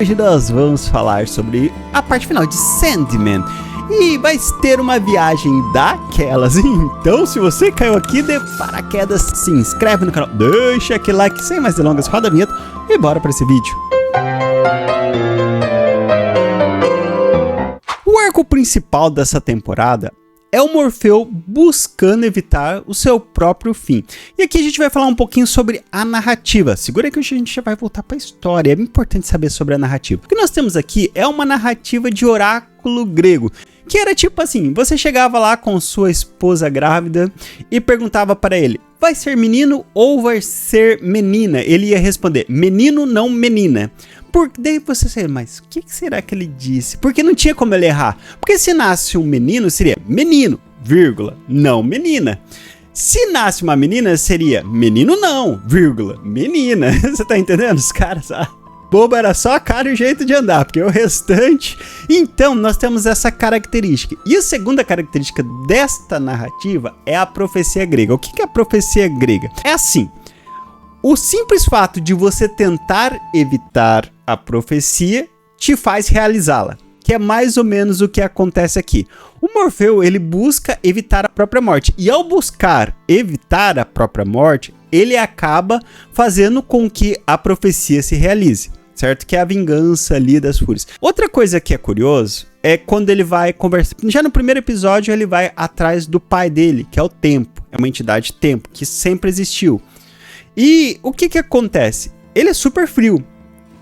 Hoje nós vamos falar sobre a parte final de Sandman. E vai ter uma viagem daquelas. Então, se você caiu aqui de paraquedas, se inscreve no canal, deixa aquele like, sem mais delongas, roda a vinheta e bora para esse vídeo. O arco principal dessa temporada é o Morfeu buscando evitar o seu próprio fim. E aqui a gente vai falar um pouquinho sobre a narrativa. Segura aí que hoje a gente já vai voltar para a história. É importante saber sobre a narrativa. O que nós temos aqui é uma narrativa de oráculo grego. Que era tipo assim, você chegava lá com sua esposa grávida e perguntava para ele, vai ser menino ou vai ser menina? Ele ia responder, menino não menina. Daí você seria, mas o que será que ele disse? Porque não tinha como ele errar. Porque se nasce um menino, seria menino, vírgula, não menina. Se nasce uma menina, seria menino não, vírgula, menina. Você tá entendendo? Os caras, bobo era só a cara e o jeito de andar, porque o restante... Então, nós temos essa característica. E a segunda característica desta narrativa é a profecia grega. O que é a profecia grega? É assim, o simples fato de você tentar evitar a profecia te faz realizá-la, que é mais ou menos o que acontece aqui. O Morfeu, ele busca evitar a própria morte, e ao buscar evitar a própria morte, ele acaba fazendo com que a profecia se realize. Certo? Que é a vingança ali das fúrias. Outra coisa que é curioso é quando ele vai conversar. Já no primeiro episódio, ele vai atrás do pai dele, que é o Tempo. É uma entidade Tempo, que sempre existiu. E o que acontece? Ele é super frio.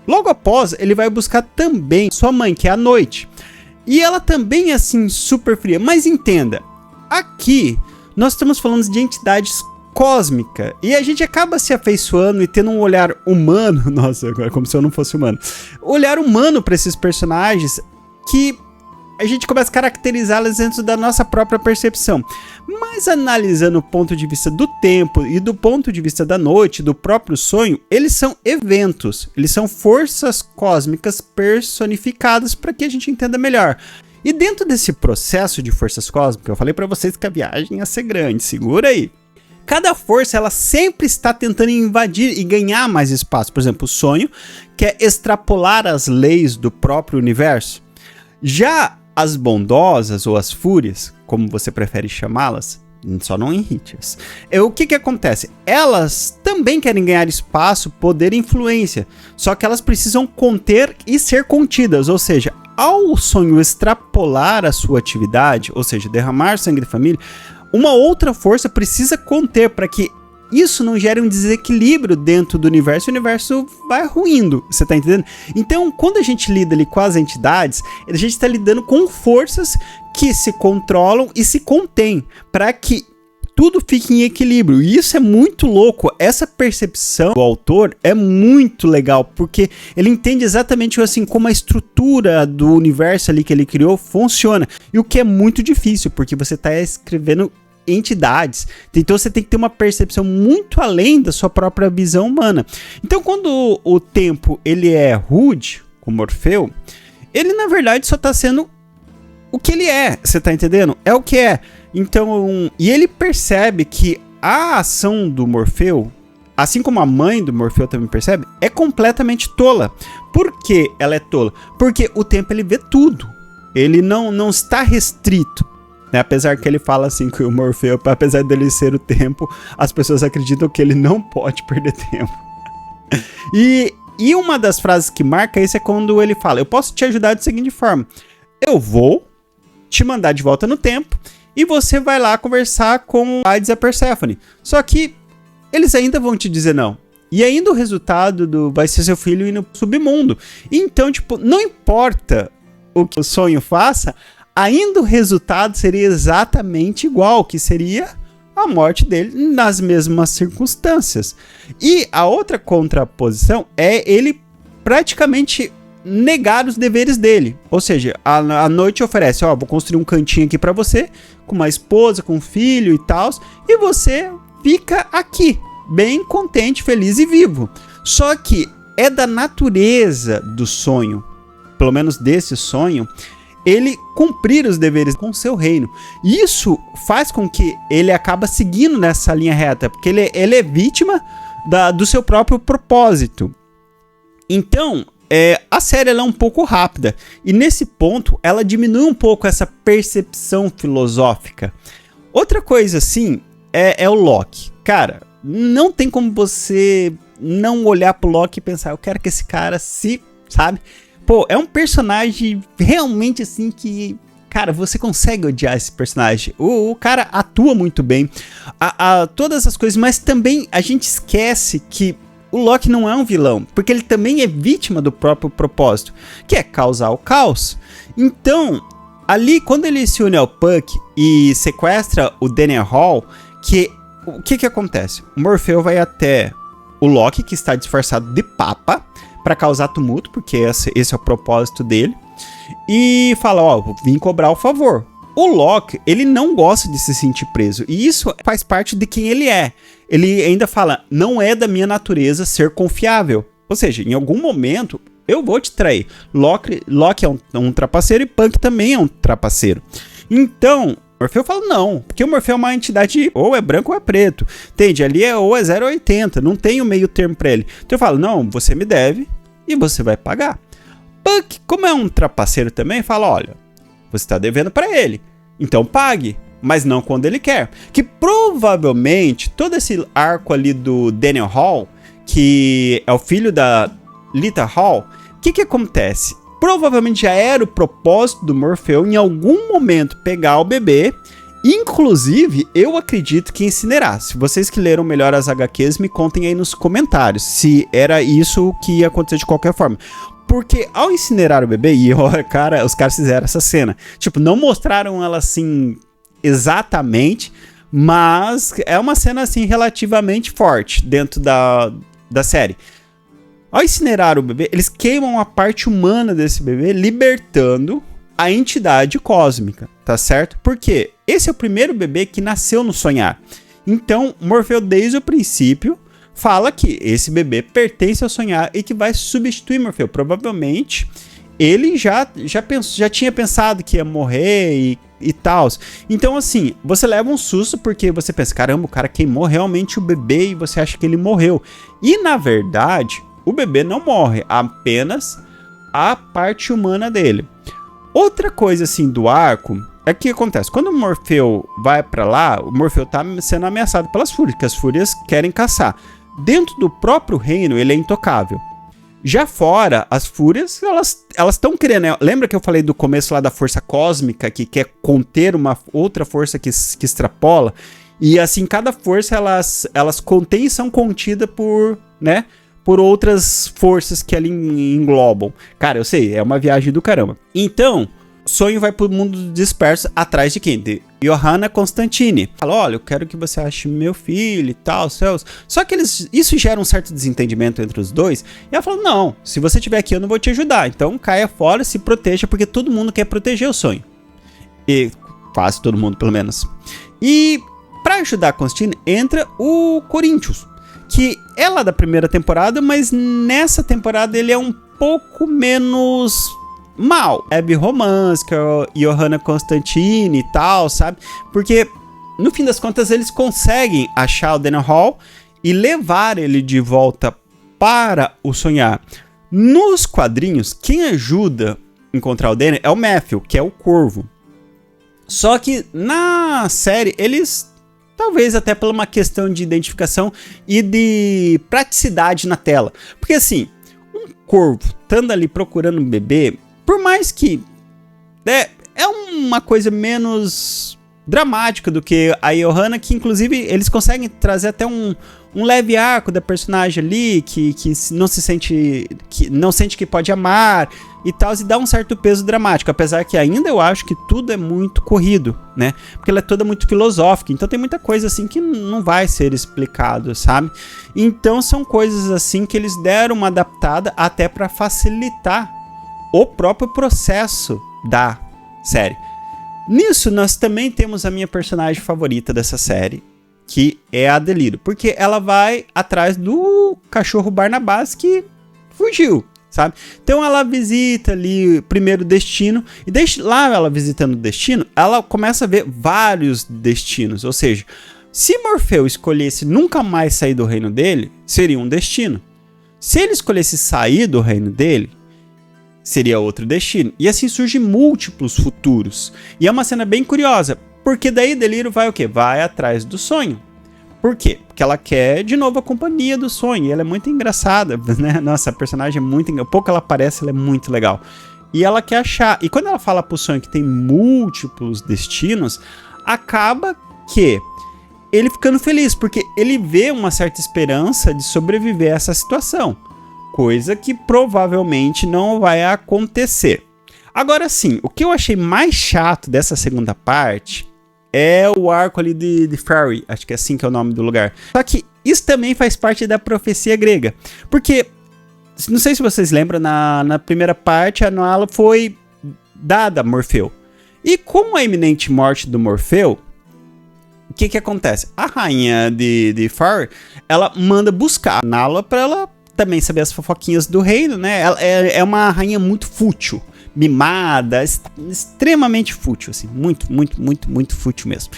Logo após, ele vai buscar também sua mãe, que é a Noite. E ela também é assim, super fria. Mas entenda, aqui nós estamos falando de entidades cósmica, e a gente acaba se afeiçoando e tendo um olhar humano, nossa, agora como se eu não fosse humano, olhar humano para esses personagens que a gente começa a caracterizá-los dentro da nossa própria percepção. Mas analisando o ponto de vista do tempo e do ponto de vista da noite, do próprio sonho, eles são eventos, eles são forças cósmicas personificadas para que a gente entenda melhor. E dentro desse processo de forças cósmicas, eu falei para vocês que a viagem ia ser grande, segura aí. Cada força, ela sempre está tentando invadir e ganhar mais espaço. Por exemplo, o sonho quer extrapolar as leis do próprio universo. Já as bondosas ou as fúrias, como você prefere chamá-las, só não irrite-as. O que acontece? Elas também querem ganhar espaço, poder e influência. Só que elas precisam conter e ser contidas. Ou seja, ao sonho extrapolar a sua atividade, ou seja, derramar sangue de família, uma outra força precisa conter para que isso não gere um desequilíbrio dentro do universo, e o universo vai ruindo, você tá entendendo? Então, quando a gente lida ali com as entidades, a gente está lidando com forças que se controlam e se contêm, para que tudo fique em equilíbrio. E isso é muito louco. Essa percepção do autor é muito legal, porque ele entende exatamente assim como a estrutura do universo ali que ele criou funciona. E o que é muito difícil, porque você está escrevendo entidades. Então você tem que ter uma percepção muito além da sua própria visão humana. Então quando o Tempo ele é rude, com Morfeu, ele na verdade só está sendo o que ele é. Você está entendendo? É o que é. Então, e ele percebe que a ação do Morfeu, assim como a mãe do Morfeu também percebe, é completamente tola. Por que ela é tola? Porque o Tempo ele vê tudo. Ele não está restrito. Né? Apesar que ele fala assim que o Morfeu, apesar dele ser o Tempo, as pessoas acreditam que ele não pode perder tempo. E uma das frases que marca isso é quando ele fala, eu posso te ajudar da seguinte forma, eu vou te mandar de volta no tempo, e você vai lá conversar com a Hades e a Perséfone. Só que eles ainda vão te dizer não. E ainda o resultado vai ser seu filho ir no submundo. Então, tipo, não importa o que o sonho faça, ainda o resultado seria exatamente igual, que seria a morte dele nas mesmas circunstâncias. E a outra contraposição é ele praticamente negar os deveres dele. Ou seja, a Noite oferece, vou construir um cantinho aqui pra você, com uma esposa, com um filho e tal, e você fica aqui, bem contente, feliz e vivo. Só que é da natureza do sonho, pelo menos desse sonho, ele cumprir os deveres com seu reino. Isso faz com que ele acaba seguindo nessa linha reta, porque ele é vítima do seu próprio propósito. Então, a série ela é um pouco rápida, e nesse ponto ela diminui um pouco essa percepção filosófica. Outra coisa, assim, é o Loki. Cara, não tem como você não olhar pro Loki e pensar, eu quero que esse cara sabe? Pô, é um personagem realmente, assim, que... Cara, você consegue odiar esse personagem. O cara atua muito bem. Todas as coisas, mas também a gente esquece que o Loki não é um vilão, porque ele também é vítima do próprio propósito, que é causar o caos. Então, ali, quando ele se une ao Puck e sequestra o Daniel Hall, o que acontece? O Morfeu vai até o Loki, que está disfarçado de papa, para causar tumulto, porque esse é o propósito dele, e fala, vim cobrar o favor. O Loki, ele não gosta de se sentir preso, e isso faz parte de quem ele é. Ele ainda fala, não é da minha natureza ser confiável. Ou seja, em algum momento, eu vou te trair. Loki é um trapaceiro e Punk também é um trapaceiro. Então, Morfeu fala não, porque o Morfeu é uma entidade ou é branco ou é preto. Entende? Ali ou é 0 ou 80, não tem o meio termo pra ele. Então eu falo, não, você me deve e você vai pagar. Punk, como é um trapaceiro também, fala, olha, você tá devendo pra ele, então pague. Mas não quando ele quer. Que provavelmente todo esse arco ali do Daniel Hall, que é o filho da Lita Hall, o que acontece? Provavelmente já era o propósito do Morfeu em algum momento pegar o bebê. Inclusive, eu acredito que incinerar. Se vocês que leram melhor as HQs, me contem aí nos comentários se era isso que ia acontecer de qualquer forma. Porque ao incinerar o bebê, e os caras fizeram essa cena. Tipo, não mostraram ela assim exatamente, mas é uma cena assim relativamente forte dentro da série. Ao incinerar o bebê, eles queimam a parte humana desse bebê, libertando a entidade cósmica, tá certo? Porque esse é o primeiro bebê que nasceu no sonhar. Então, Morfeu, desde o princípio, fala que esse bebê pertence ao sonhar e que vai substituir Morfeu. Provavelmente, ele já tinha pensado que ia morrer e tal. Então, assim, você leva um susto porque você pensa, caramba, o cara queimou realmente o bebê e você acha que ele morreu. E, na verdade, o bebê não morre, apenas a parte humana dele. Outra coisa, assim, do arco é que acontece. Quando o Morfeu vai pra lá, o Morfeu tá sendo ameaçado pelas fúrias, que as fúrias querem caçar. Dentro do próprio reino, ele é intocável. Já fora, as fúrias, elas estão querendo... Né? Lembra que eu falei do começo lá da força cósmica, que quer conter uma outra força que extrapola? E assim, cada força, elas contêm e são contidas por, né, por outras forças que ali englobam. Cara, eu sei, é uma viagem do caramba. Então, Sonho vai pro mundo disperso atrás de quem? De Johanna Constantine. Fala, olha, eu quero que você ache meu filho e tal, céus. Só que isso gera um certo desentendimento entre os dois. E ela falou, não, se você estiver aqui eu não vou te ajudar. Então caia fora, se proteja, porque todo mundo quer proteger o Sonho. E quase todo mundo, pelo menos. E pra ajudar a Constantine, entra o Corinthians, que é lá da primeira temporada, mas nessa temporada ele é um pouco menos... mal. Abby Romanska, Johanna Constantine e tal, sabe? Porque, no fim das contas, eles conseguem achar o Daniel Hall e levar ele de volta para o sonhar. Nos quadrinhos, quem ajuda a encontrar o Daniel é o Matthew, que é o Corvo. Só que, na série, eles... talvez até por uma questão de identificação e de praticidade na tela. Porque, assim, um corvo estando ali procurando um bebê... Por mais que é uma coisa menos dramática do que a Johanna, que inclusive eles conseguem trazer até um leve arco da personagem ali, que não sente que pode amar e tal, e dá um certo peso dramático, apesar que ainda eu acho que tudo é muito corrido, né? Porque ela é toda muito filosófica, então tem muita coisa assim que não vai ser explicado, sabe? Então são coisas assim que eles deram uma adaptada até para facilitar o próprio processo da série. Nisso, nós também temos a minha personagem favorita dessa série, que é a Deliro, porque ela vai atrás do cachorro Barnabás que fugiu, sabe? Então ela visita ali primeiro o destino, e desde lá ela visitando o destino, ela começa a ver vários destinos, ou seja, se Morfeu escolhesse nunca mais sair do reino dele, seria um destino. Se ele escolhesse sair do reino dele, seria outro destino. E assim surgem múltiplos futuros. E é uma cena bem curiosa, porque daí Delírio vai o quê? Vai atrás do sonho. Por quê? Porque ela quer de novo a companhia do sonho. E ela é muito engraçada, né? Nossa, a personagem é muito engraçada. Pouco ela aparece, ela é muito legal. E ela quer achar. E quando ela fala pro sonho que tem múltiplos destinos, acaba que ele ficando feliz, porque ele vê uma certa esperança de sobreviver a essa situação. Coisa que provavelmente não vai acontecer. Agora sim, o que eu achei mais chato dessa segunda parte é o arco ali de Fairy, acho que é assim que é o nome do lugar. Só que isso também faz parte da profecia grega. Porque, não sei se vocês lembram, na primeira parte a Nala foi dada a Morfeu. E com a iminente morte do Morfeu, o que acontece? A rainha de Fairy, ela manda buscar a Nala pra ela também saber as fofoquinhas do reino, né? Ela é uma rainha muito fútil, mimada, extremamente fútil, assim, muito fútil mesmo.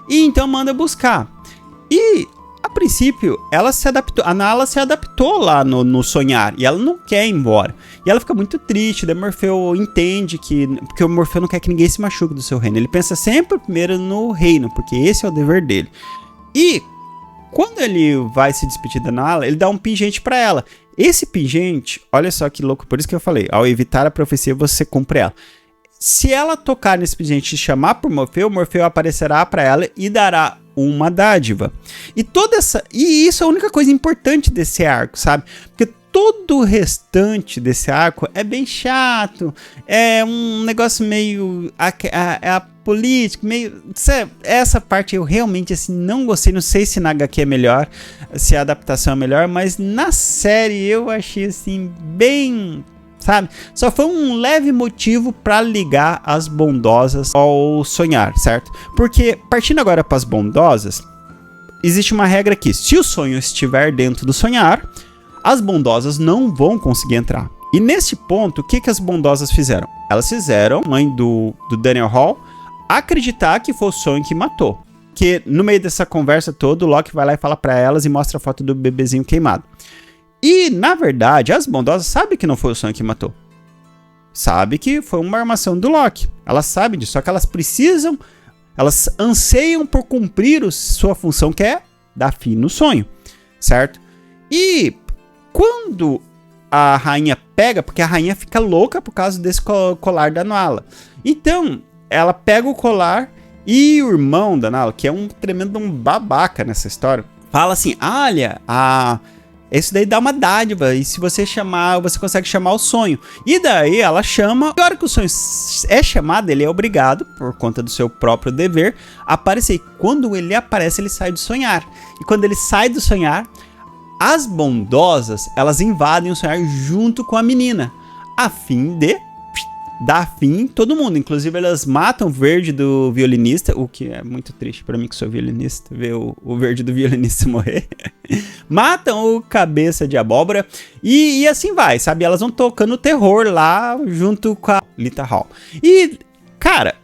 E então manda buscar. E a princípio ela se adaptou, a Nala se adaptou lá no sonhar e ela não quer ir embora. E ela fica muito triste. Daí Morfeu entende que, porque o Morfeu não quer que ninguém se machuque do seu reino. Ele pensa sempre primeiro no reino, porque esse é o dever dele. E quando ele vai se despedir da Nala, ele dá um pingente pra ela. Esse pingente, olha só que louco, por isso que eu falei, ao evitar a profecia você cumpre ela. Se ela tocar nesse pingente e chamar por Morfeu, Morfeu aparecerá pra ela e dará uma dádiva. E isso é a única coisa importante desse arco, sabe? Porque todo o restante desse arco é bem chato, é um negócio meio a política, meio, essa parte eu realmente assim não gostei. Não sei se na HQ é melhor, se a adaptação é melhor, mas na série eu achei assim bem, sabe? Só foi um leve motivo para ligar as bondosas ao sonhar, certo? Porque partindo agora para as bondosas, existe uma regra aqui: se o sonho estiver dentro do sonhar, as bondosas não vão conseguir entrar. E nesse ponto, o que as bondosas fizeram? Elas fizeram, mãe do Daniel Hall, acreditar que foi o sonho que matou. Que no meio dessa conversa toda, o Loki vai lá e fala pra elas e mostra a foto do bebezinho queimado. E, na verdade, as bondosas sabem que não foi o sonho que matou. Sabe que foi uma armação do Loki. Elas sabem disso, só que elas precisam, elas anseiam por cumprir sua função, que é dar fim no sonho, certo? E quando a rainha pega, porque a rainha fica louca por causa desse colar da Nala. Então, ela pega o colar e o irmão da Nala, que é um tremendo babaca nessa história, fala assim: olha, isso daí dá uma dádiva, e se você chamar, você consegue chamar o sonho. E daí ela chama, e a hora que o sonho é chamado, ele é obrigado, por conta do seu próprio dever, a aparecer. E quando ele aparece, ele sai do sonhar. E quando ele sai do sonhar, as bondosas, elas invadem o sonhar junto com a menina, a fim de dar fim em todo mundo. Inclusive, elas matam o verde do violinista, o que é muito triste pra mim, que sou violinista, ver o verde do violinista morrer. Matam o cabeça de abóbora e assim vai, sabe? Elas vão tocando terror lá junto com a Lita Hall. E, cara,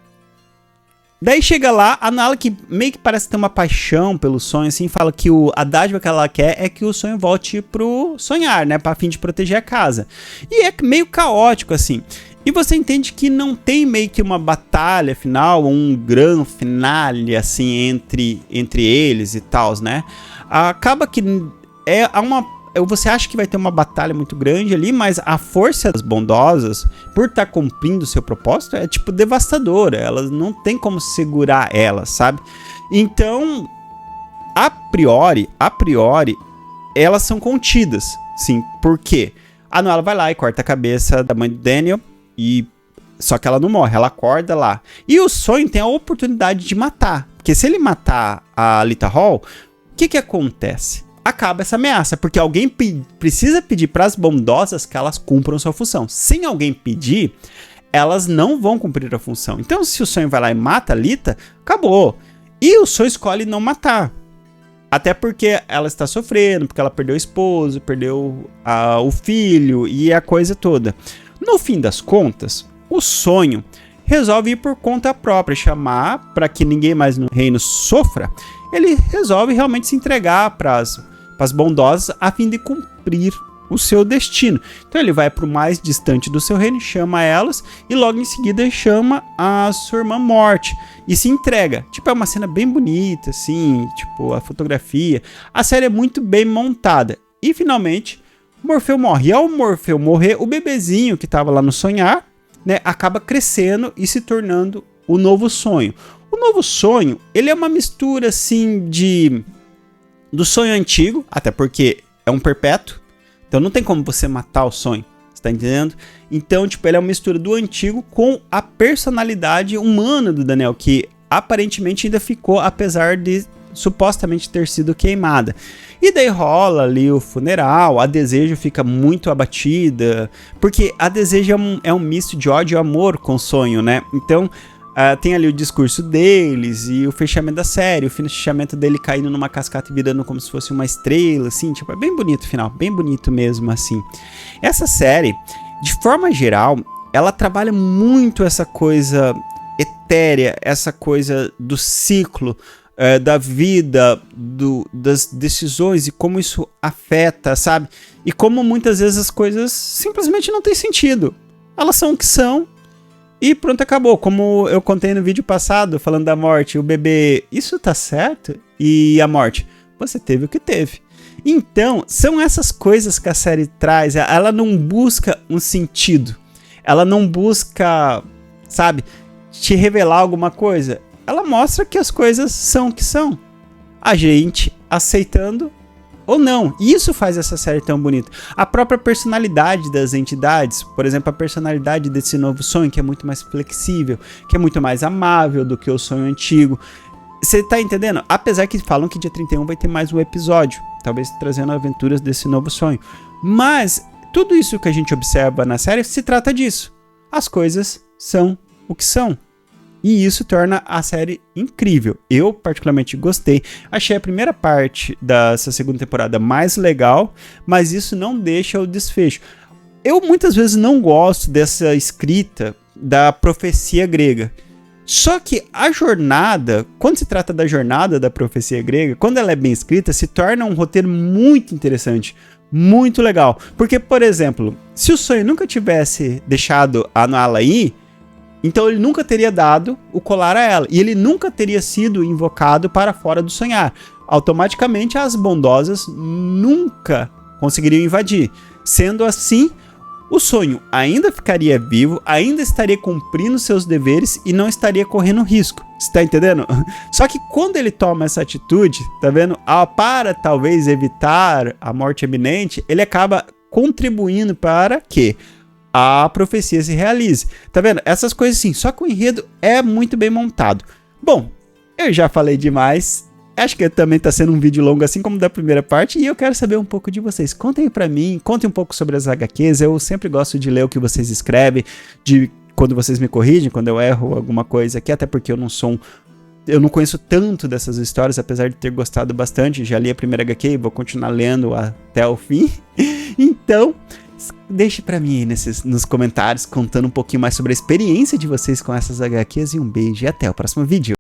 daí chega lá, a Nala, que meio que parece ter uma paixão pelo sonho, assim, fala que a dádiva que ela quer é que o sonho volte pro sonhar, né? Pra fim de proteger a casa. E é meio caótico, assim. E você entende que não tem meio que uma batalha final, um grande finale, assim, entre eles e tal, né? Acaba que você acha que vai ter uma batalha muito grande ali, mas a força das bondosas, por estar cumprindo o seu propósito, é tipo devastadora. Elas não tem como segurar elas, sabe? Então, a priori, elas são contidas, sim. Por quê? A Nala vai lá e corta a cabeça da mãe do Daniel, só que ela não morre, ela acorda lá. E o sonho tem a oportunidade de matar, porque se ele matar a Lita Hall, o que acontece? Acaba essa ameaça, porque alguém precisa pedir para as bondosas que elas cumpram sua função. Sem alguém pedir, elas não vão cumprir a função. Então, se o sonho vai lá e mata a Lita, acabou. E o sonho escolhe não matar. Até porque ela está sofrendo, porque ela perdeu o esposo, perdeu o filho e a coisa toda. No fim das contas, o sonho resolve ir por conta própria, chamar para que ninguém mais no reino sofra. Ele resolve realmente se entregar para as bondosas a fim de cumprir o seu destino. Então ele vai para o mais distante do seu reino, chama elas e logo em seguida chama a sua irmã Morte e se entrega. Tipo, é uma cena bem bonita, assim, tipo, a fotografia. A série é muito bem montada. E finalmente, Morfeu morre. E ao Morfeu morrer, o bebezinho que estava lá no sonhar, né, acaba crescendo e se tornando o novo sonho. O novo sonho, ele é uma mistura, assim, do sonho antigo, até porque é um perpétuo, então não tem como você matar o sonho, você tá entendendo? Então, tipo, ele é uma mistura do antigo com a personalidade humana do Daniel, que aparentemente ainda ficou, apesar de supostamente ter sido queimada. E daí rola ali o funeral, a Desejo fica muito abatida, porque a Desejo é um misto de ódio e amor com o sonho, né? Então, tem ali o discurso deles e o fechamento da série, o fechamento dele caindo numa cascata e virando como se fosse uma estrela, assim, tipo, é bem bonito o final, bem bonito mesmo, assim. Essa série, de forma geral, ela trabalha muito essa coisa etérea, essa coisa do ciclo, da vida, das decisões e como isso afeta, sabe? E como muitas vezes as coisas simplesmente não têm sentido. Elas são o que são. E pronto, acabou. Como eu contei no vídeo passado, falando da morte, o bebê, isso tá certo? E a morte, você teve o que teve. Então, são essas coisas que a série traz. Ela não busca um sentido. Ela não busca, sabe, te revelar alguma coisa. Ela mostra que as coisas são o que são. A gente aceitando ou não. E isso faz essa série tão bonita. A própria personalidade das entidades, por exemplo, a personalidade desse novo sonho, que é muito mais flexível, que é muito mais amável do que o sonho antigo. Você tá entendendo? Apesar que falam que dia 31 vai ter mais um episódio, talvez trazendo aventuras desse novo sonho. Mas tudo isso que a gente observa na série se trata disso. As coisas são o que são. E isso torna a série incrível. Eu particularmente gostei. Achei a primeira parte dessa segunda temporada mais legal, mas isso não deixa o desfecho. Eu muitas vezes não gosto dessa escrita da profecia grega. Só que a jornada, quando se trata da jornada da profecia grega, quando ela é bem escrita, se torna um roteiro muito interessante, muito legal. Porque, por exemplo, se o sonho nunca tivesse deixado a Nala ir, então ele nunca teria dado o colar a ela. E ele nunca teria sido invocado para fora do sonhar. Automaticamente as bondosas nunca conseguiriam invadir. Sendo assim, o sonho ainda ficaria vivo, ainda estaria cumprindo seus deveres e não estaria correndo risco. Você tá entendendo? Só que quando ele toma essa atitude, tá vendo? Para talvez evitar a morte iminente, ele acaba contribuindo para que a profecia se realize. Tá vendo? Essas coisas assim. Só que o enredo é muito bem montado. Bom, eu já falei demais. Acho que também tá sendo um vídeo longo, assim como da primeira parte. E eu quero saber um pouco de vocês. Contem pra mim, contem um pouco sobre as HQs. Eu sempre gosto de ler o que vocês escrevem, de quando vocês me corrigem, quando eu erro alguma coisa aqui. Até porque eu não conheço tanto dessas histórias, apesar de ter gostado bastante. Já li a primeira HQ e vou continuar lendo até o fim. Então, deixe pra mim aí nos comentários, contando um pouquinho mais sobre a experiência de vocês com essas HQs. E um beijo e até o próximo vídeo.